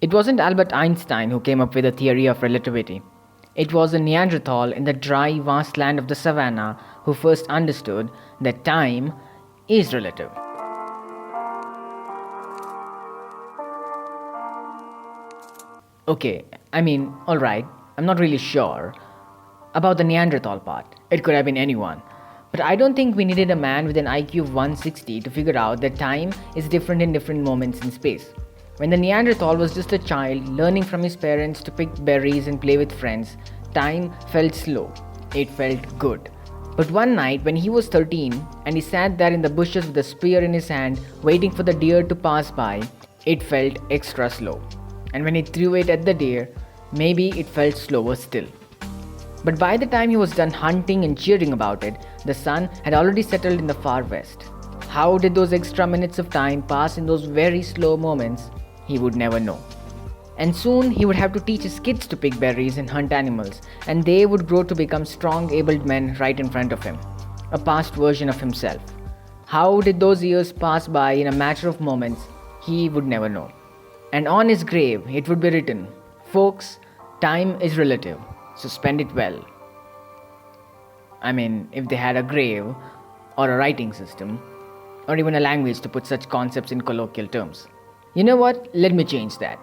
It wasn't Albert Einstein who came up with the theory of relativity. It was a Neanderthal in the dry, vast land of the savannah who first understood that time is relative. Okay, alright, I'm not really sure about the Neanderthal part. It could have been anyone. But I don't think we needed a man with an IQ of 160 to figure out that time is different in different moments in space. When the Neanderthal was just a child learning from his parents to pick berries and play with friends, time felt slow. It felt good. But one night when he was 13 and he sat there in the bushes with a spear in his hand waiting for the deer to pass by, it felt extra slow. And when he threw it at the deer, maybe it felt slower still. But by the time he was done hunting and cheering about it, the sun had already settled in the far west. How did those extra minutes of time pass in those very slow moments? He would never know. And soon he would have to teach his kids to pick berries and hunt animals, and they would grow to become strong, abled men right in front of him, a past version of himself. How did those years pass by in a matter of moments? He would never know. And on his grave, it would be written, "Folks, time is relative, so spend it well." If they had a grave, or a writing system, or even a language to put such concepts in colloquial terms. You know what? Let me change that.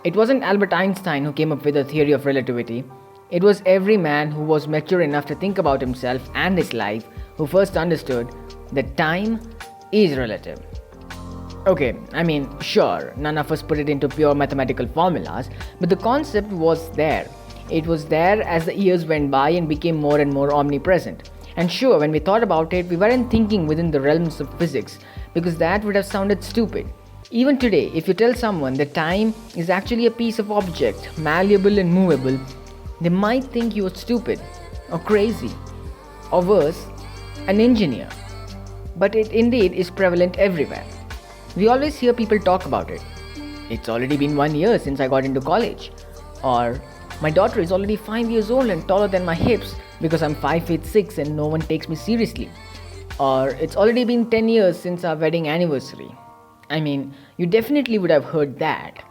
It wasn't Albert Einstein who came up with the theory of relativity. It was every man who was mature enough to think about himself and his life who first understood that time is relative. Okay, sure, none of us put it into pure mathematical formulas, but the concept was there. It was there as the years went by and became more and more omnipresent. And sure, when we thought about it, we weren't thinking within the realms of physics, because that would have sounded stupid. Even today, if you tell someone that time is actually a piece of object, malleable and movable, they might think you are stupid, or crazy, or worse, an engineer. But it indeed is prevalent everywhere. We always hear people talk about it. It's already been 1 year since I got into college. Or, my daughter is already 5 years old and taller than my hips because I'm 5 feet 6 and no one takes me seriously. Or, it's already been 10 years since our wedding anniversary. You definitely would have heard that.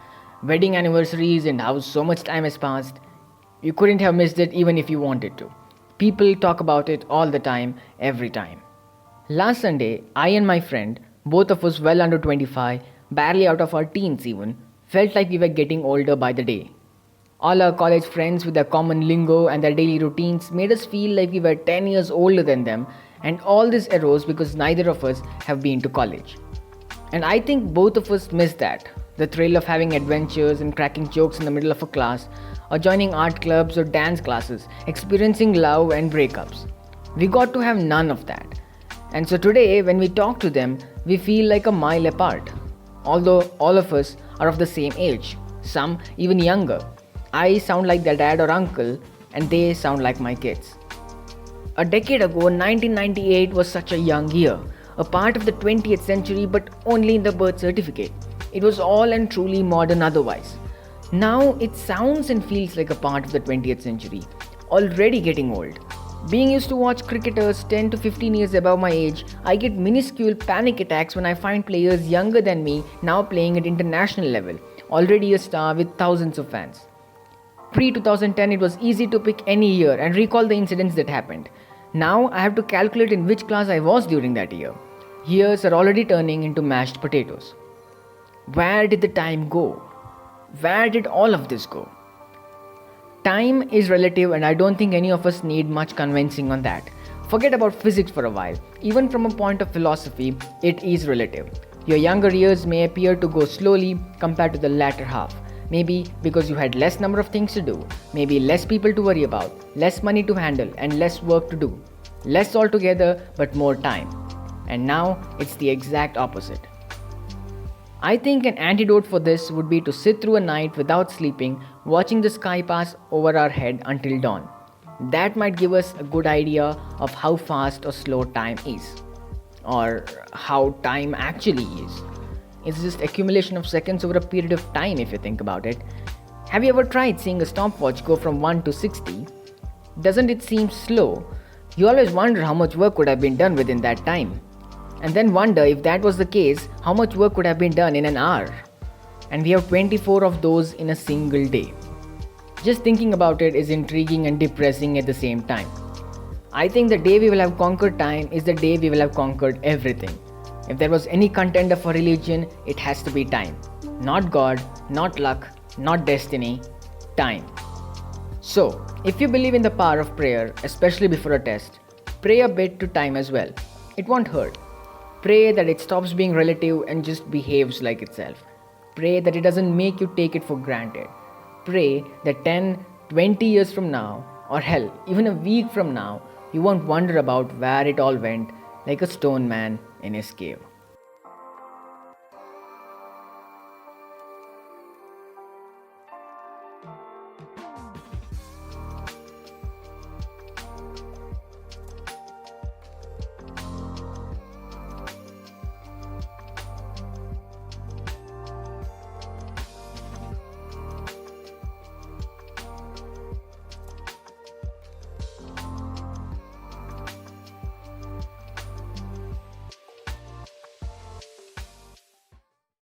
Wedding anniversaries and how so much time has passed. You couldn't have missed it even if you wanted to. People talk about it all the time, every time. Last Sunday, I and my friend, both of us well under 25, barely out of our teens even, felt like we were getting older by the day. All our college friends with their common lingo and their daily routines made us feel like we were 10 years older than them, and all this arose because neither of us have been to college. And I think both of us missed that, the thrill of having adventures and cracking jokes in the middle of a class, or joining art clubs or dance classes, experiencing love and breakups. We got to have none of that. And so today, when we talk to them, we feel like a mile apart. Although all of us are of the same age, some even younger. I sound like their dad or uncle, and they sound like my kids. A decade ago, 1998 was such a young year, a part of the 20th century but only in the birth certificate. It was all and truly modern otherwise. Now it sounds and feels like a part of the 20th century, already getting old. Being used to watch cricketers 10 to 15 years above my age, I get minuscule panic attacks when I find players younger than me now playing at international level, already a star with thousands of fans. Pre-2010 it was easy to pick any year and recall the incidents that happened. Now I have to calculate in which class I was during that year. Years are already turning into mashed potatoes. Where did the time go? Where did all of this go? Time is relative, and I don't think any of us need much convincing on that. Forget about physics for a while. Even from a point of philosophy, it is relative. Your younger years may appear to go slowly compared to the latter half. Maybe because you had less number of things to do, maybe less people to worry about, less money to handle, and less work to do. Less altogether, but more time. And now, it's the exact opposite. I think an antidote for this would be to sit through a night without sleeping, watching the sky pass over our head until dawn. That might give us a good idea of how fast or slow time is. Or how time actually is. It's just accumulation of seconds over a period of time if you think about it. Have you ever tried seeing a stopwatch go from 1 to 60? Doesn't it seem slow? You always wonder how much work could have been done within that time. And then wonder if that was the case, how much work could have been done in an hour. and we have 24 of those in a single day. Just thinking about it is intriguing and depressing at the same time. I think the day we will have conquered time is the day we will have conquered everything. If there was any contender for religion, it has to be time. Not God, not luck, not destiny, time. So, if you believe in the power of prayer, especially before a test, pray a bit to time as well. It won't hurt. Pray that it stops being relative and just behaves like itself. Pray that it doesn't make you take it for granted. Pray that 10, 20 years from now, or hell, even a week from now, you won't wonder about where it all went like a stone man in his cave.